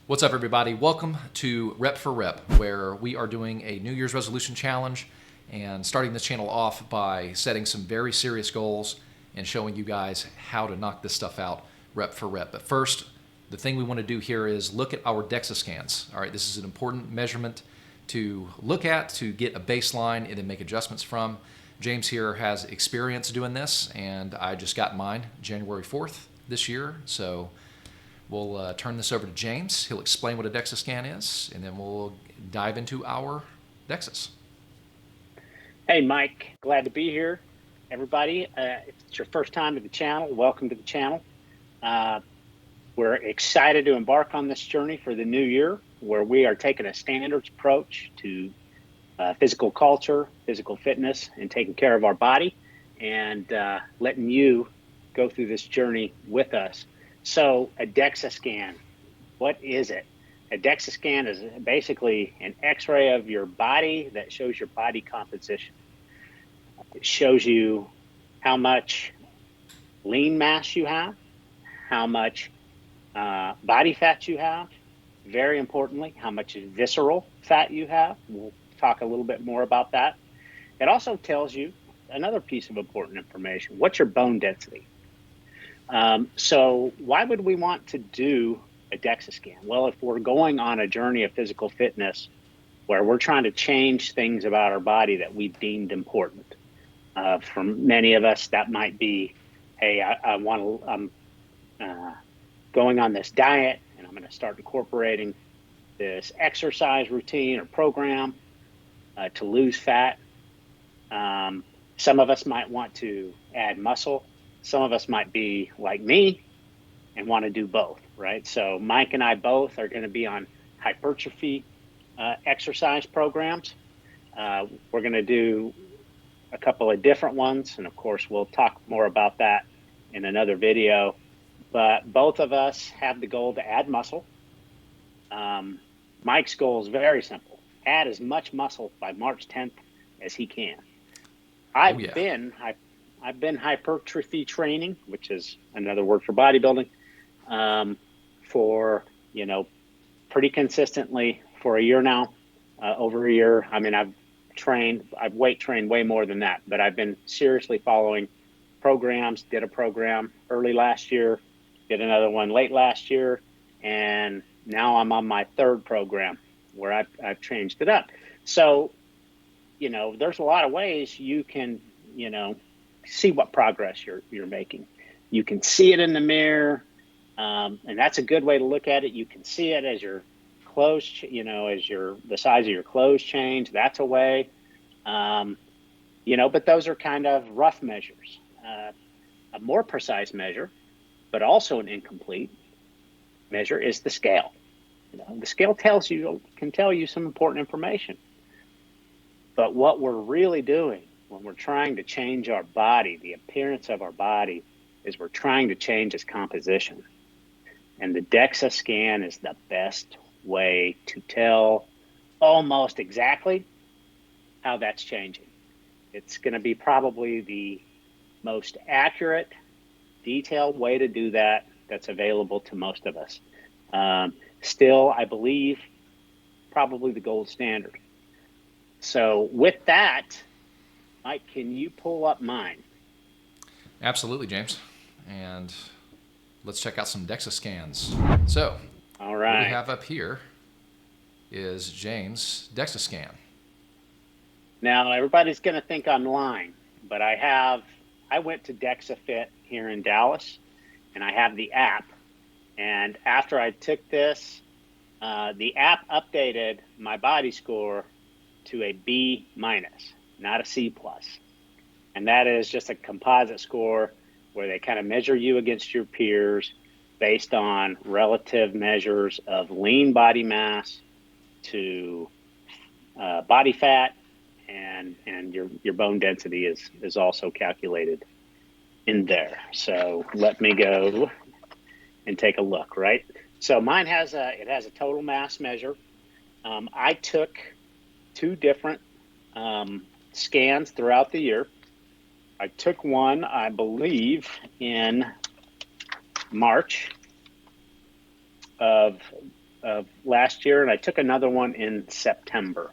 What's up, everybody? Welcome to Rep for Rep, where we are doing a New Year's resolution challenge and starting this channel off by setting some very serious goals and showing you guys how to knock this stuff out rep for rep. But first, the thing we want to do here is look at our Dexa scans. All right, this is an important measurement to look at, to get a baseline and then make adjustments from. James here has experience doing this, and I just got mine January 4th this year. So we'll turn this over to James. He'll explain what a Dexa scan is, and then we'll dive into our Dexas. Hey, Mike. Glad to be here. Everybody, if it's your first time to the channel, welcome to the channel. We're excited to embark on this journey for the new year, where we are taking a standards approach to physical culture, physical fitness, and taking care of our body, and letting you go through this journey with us. So a Dexa scan, what is it? A Dexa scan is basically an x-ray of your body that shows your body composition. It shows you how much lean mass you have, how much body fat you have, very importantly, how much visceral fat you have. We'll talk a little bit more about that. It also tells you another piece of important information. What's your bone density? So why would we want to do a Dexa scan? Well, if we're going on a journey of physical fitness where we're trying to change things about our body that we deemed important, for many of us, that might be, hey, I'm going on this diet and I'm going to start incorporating this exercise routine or program to lose fat. Some of us might want to add muscle. Some of us might be like me and want to do both, right? So Mike and I both are going to be on hypertrophy exercise programs. We're going to do a couple of different ones, and of course we'll talk more about that in another video. But both of us have the goal to add muscle. Mike's goal is very simple: add as much muscle by March 10th as he can. I've been hypertrophy training, which is another word for bodybuilding, for, pretty consistently for a year now, over a year. I mean, I've weight trained way more than that, but I've been seriously following programs. Did a program early last year, did another one late last year, and now I'm on my third program where I've changed it up. So, there's a lot of ways you can, see what progress you're making. You can see it in the mirror, and that's a good way to look at it. You can see it as your clothes, the size of your clothes change. That's a way, but those are kind of rough measures. A more precise measure, but also an incomplete measure, is the scale. The scale can tell you some important information. But what we're really doing when we're trying to change our body, the appearance of our body, is we're trying to change its composition. And the Dexa scan is the best way to tell almost exactly how that's changing. It's going to be probably the most accurate, detailed way to do that that's available to most of us. Still, I believe, probably the gold standard. So with that, Mike, can you pull up mine? Absolutely, James. And let's check out some Dexa scans. So, all right, what we have up here is James' Dexa scan. Now, everybody's going to think I'm lying, but I went to Dexa Fit here in Dallas, and I have the app. And after I took this, the app updated my body score to a B-, not a C+. And that is just a composite score where they kind of measure you against your peers based on relative measures of lean body mass to body fat, and your bone density is also calculated in there. So let me go and take a look, right? So mine has a total mass measure. I took 2 different scans throughout the year. I took one, I believe, in March of of last year, and I took another one in September.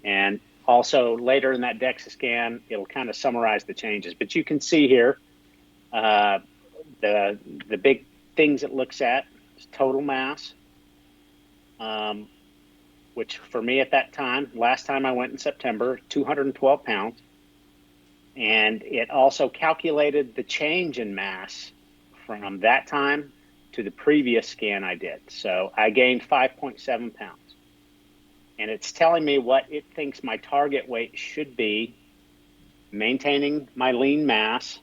And also later in that Dexa scan, it'll kind of summarize the changes. But you can see here the big things it looks at is total mass, which for me at that time, last time I went in September, 212 pounds. And it also calculated the change in mass from that time to the previous scan I did. So I gained 5.7 pounds. And it's telling me what it thinks my target weight should be, maintaining my lean mass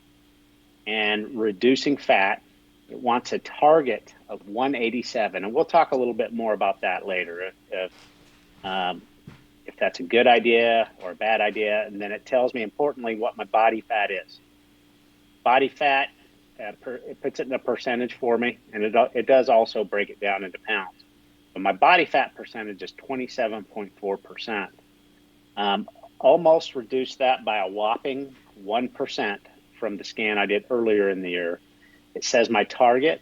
and reducing fat. It wants a target of 187. And we'll talk a little bit more about that later, if that's a good idea or a bad idea. And then it tells me, importantly, what my body fat is. Body fat, it puts it in a percentage for me, and it does also break it down into pounds. But my body fat percentage is 27.4%. Almost reduced that by a whopping 1% from the scan I did earlier in the year. It says my target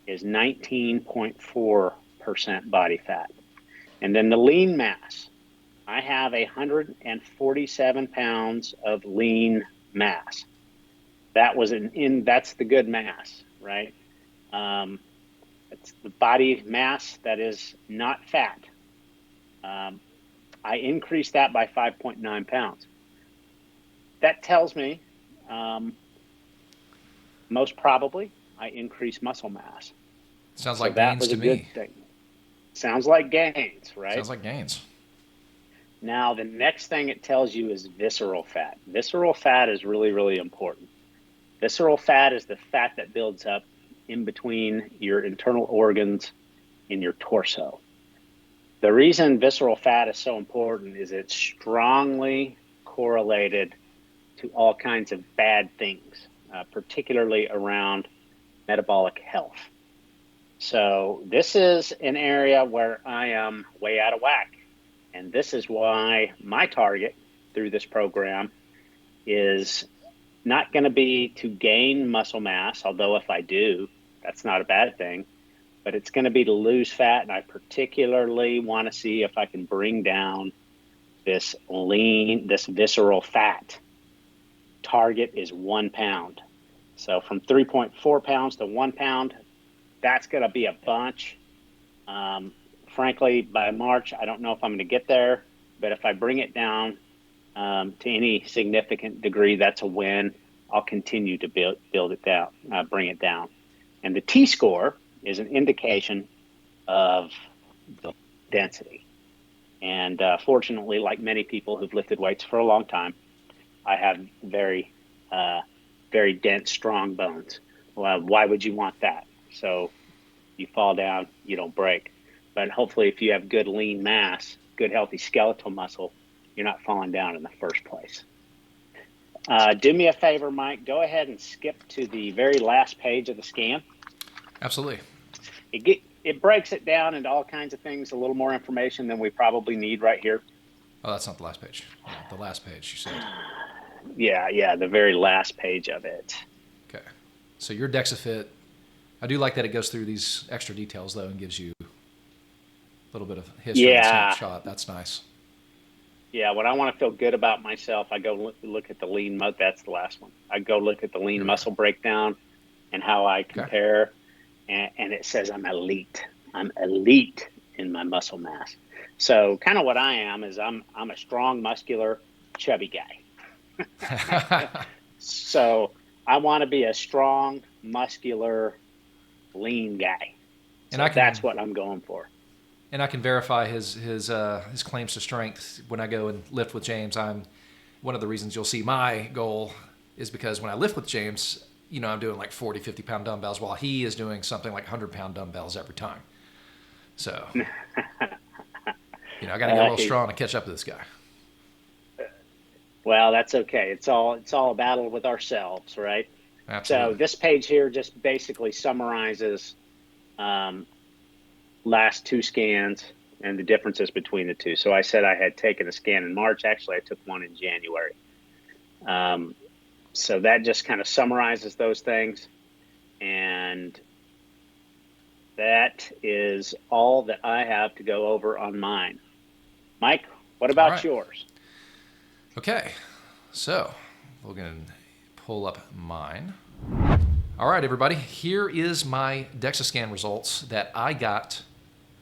is 19.4% body fat. And then the lean mass. I have 147 pounds of lean mass. That was that's the good mass, right? It's the body mass that is not fat. I increased that by 5.9 pounds. That tells me most probably I increased muscle mass. Sounds like gains to me. Sounds like gains, right? Sounds like gains. Now, the next thing it tells you is visceral fat. Visceral fat is really, really important. Visceral fat is the fat that builds up in between your internal organs in your torso. The reason visceral fat is so important is it's strongly correlated to all kinds of bad things, particularly around metabolic health. So this is an area where I am way out of whack. And this is why my target through this program is not going to be to gain muscle mass, although if I do, that's not a bad thing, but it's going to be to lose fat. And I particularly want to see if I can bring down this visceral fat. Target is 1 pound. So from 3.4 pounds to 1 pound, that's going to be a bunch. Frankly, by March, I don't know if I'm going to get there, but if I bring it down to any significant degree, that's a win. I'll continue to build it down, bring it down. And the T-score is an indication of the density. And fortunately, like many people who've lifted weights for a long time, I have very, very dense, strong bones. Well, why would you want that? So you fall down, you don't break. But hopefully if you have good lean mass, good healthy skeletal muscle, you're not falling down in the first place. Do me a favor, Mike, go ahead and skip to the very last page of the scan. Absolutely. It breaks it down into all kinds of things, a little more information than we probably need right here. Oh, that's not the last page. The last page, you said. Yeah, the very last page of it. Okay. So your Dexa Fit, I do like that it goes through these extra details, though, and gives you a little bit of history and snapshot. That's nice. Yeah, when I want to feel good about myself, I go look at the lean. That's the last one. I go look at the lean muscle breakdown and how I compare, and it says I'm elite. I'm elite in my muscle mass. So kind of what I am is I'm a strong, muscular, chubby guy. So I want to be a strong, muscular, lean guy. So and that's what I'm going for. And I can verify his claims to strength when I go and lift with James. One of the reasons you'll see my goal is because when I lift with James, I'm doing like 40, 50 pound dumbbells while he is doing something like 100 pound dumbbells every time. So, I got to get a little strong to catch up to this guy. Well, that's okay. It's all a battle with ourselves, right? Absolutely. So this page here just basically summarizes last two scans and the differences between the two. So I said I had taken a scan in March. Actually, I took one in January. So that just kind of summarizes those things. And That is all that I have to go over on mine. Mike, what All about right. yours? Okay. So we're going to pull up mine. All right, everybody. Here is my DEXA scan results that I got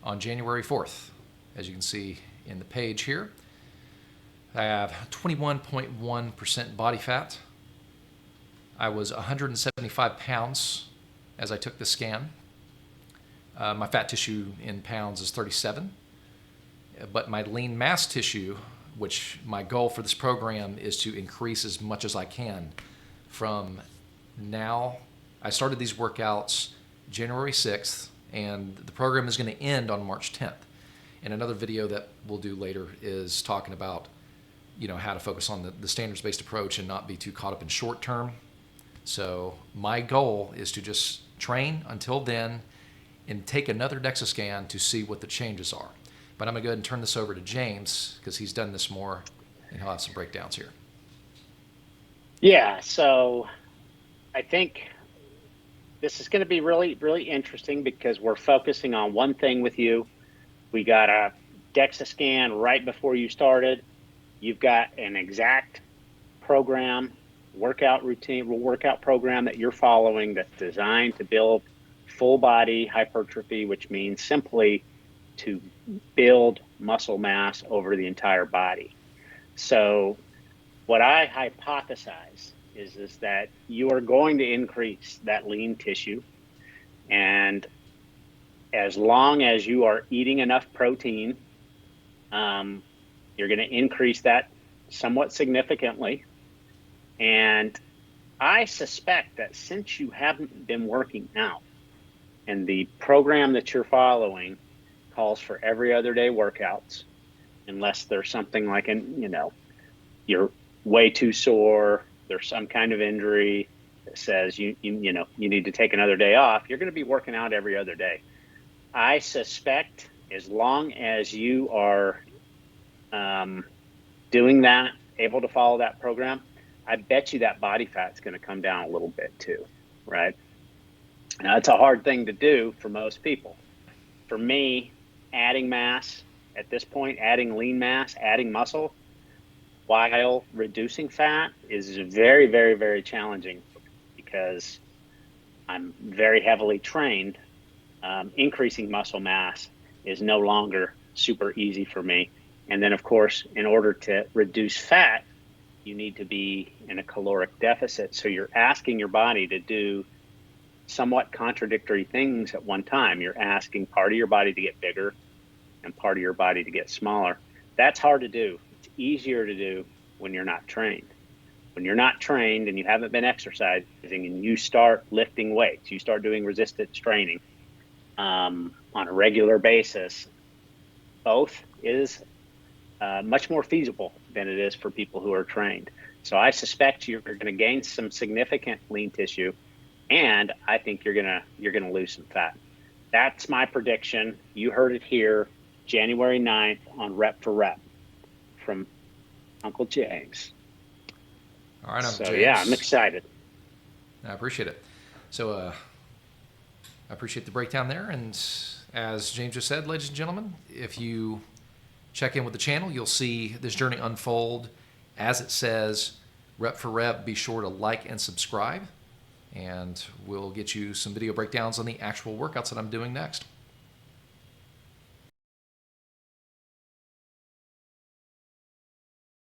on January 4th. As you can see in the page here, I have 21.1% body fat. I was 175 pounds as I took the scan. My fat tissue in pounds is 37, but my lean mass tissue, which my goal for this program is to increase as much as I can from now. I started these workouts January 6th, and the program is going to end on March 10th. And another video that we'll do later is talking about, how to focus on the standards-based approach and not be too caught up in short term. So my goal is to just train until then and take another DEXA scan to see what the changes are. But I'm going to go ahead and turn this over to James because he's done this more, and he'll have some breakdowns here. Yeah, so I think this is going to be really, really interesting because we're focusing on one thing with you. We got a DEXA scan right before you started. You've got an exact program, workout program that you're following that's designed to build full body hypertrophy, which means simply to build muscle mass over the entire body. So what I hypothesize is that you are going to increase that lean tissue, and as long as you are eating enough protein, you're going to increase that somewhat significantly. And I suspect that since you haven't been working out and the program that you're following calls for every other day workouts, unless there's something like you're way too sore, there's some kind of injury that says you need to take another day off, you're going to be working out every other day. I suspect as long as you are doing that, able to follow that program, I bet you that body fat's going to come down a little bit too, right? Now, it's a hard thing to do for most people. For me, adding mass at this point, adding lean mass, adding muscle, while reducing fat is very, very, very challenging because I'm very heavily trained. Increasing muscle mass is no longer super easy for me. And then, of course, in order to reduce fat, you need to be in a caloric deficit. So you're asking your body to do somewhat contradictory things at one time. You're asking part of your body to get bigger and part of your body to get smaller. That's hard to do. It's easier to do when you're not trained. When you're not trained and you haven't been exercising and you start lifting weights, you start doing resistance training on a regular basis, both is much more feasible than it is for people who are trained. So I suspect you're going to gain some significant lean tissue, and I think you're going to lose some fat. That's my prediction. You heard it here, January 9th on Rep for Rep from Uncle James. All right, so James. yeah, I'm excited. I appreciate it. So I appreciate the breakdown there. And as James just said, ladies and gentlemen, if you check in with the channel, you'll see this journey unfold as it says, rep for rep. Be sure to like and subscribe, and we'll get you some video breakdowns on the actual workouts that I'm doing next.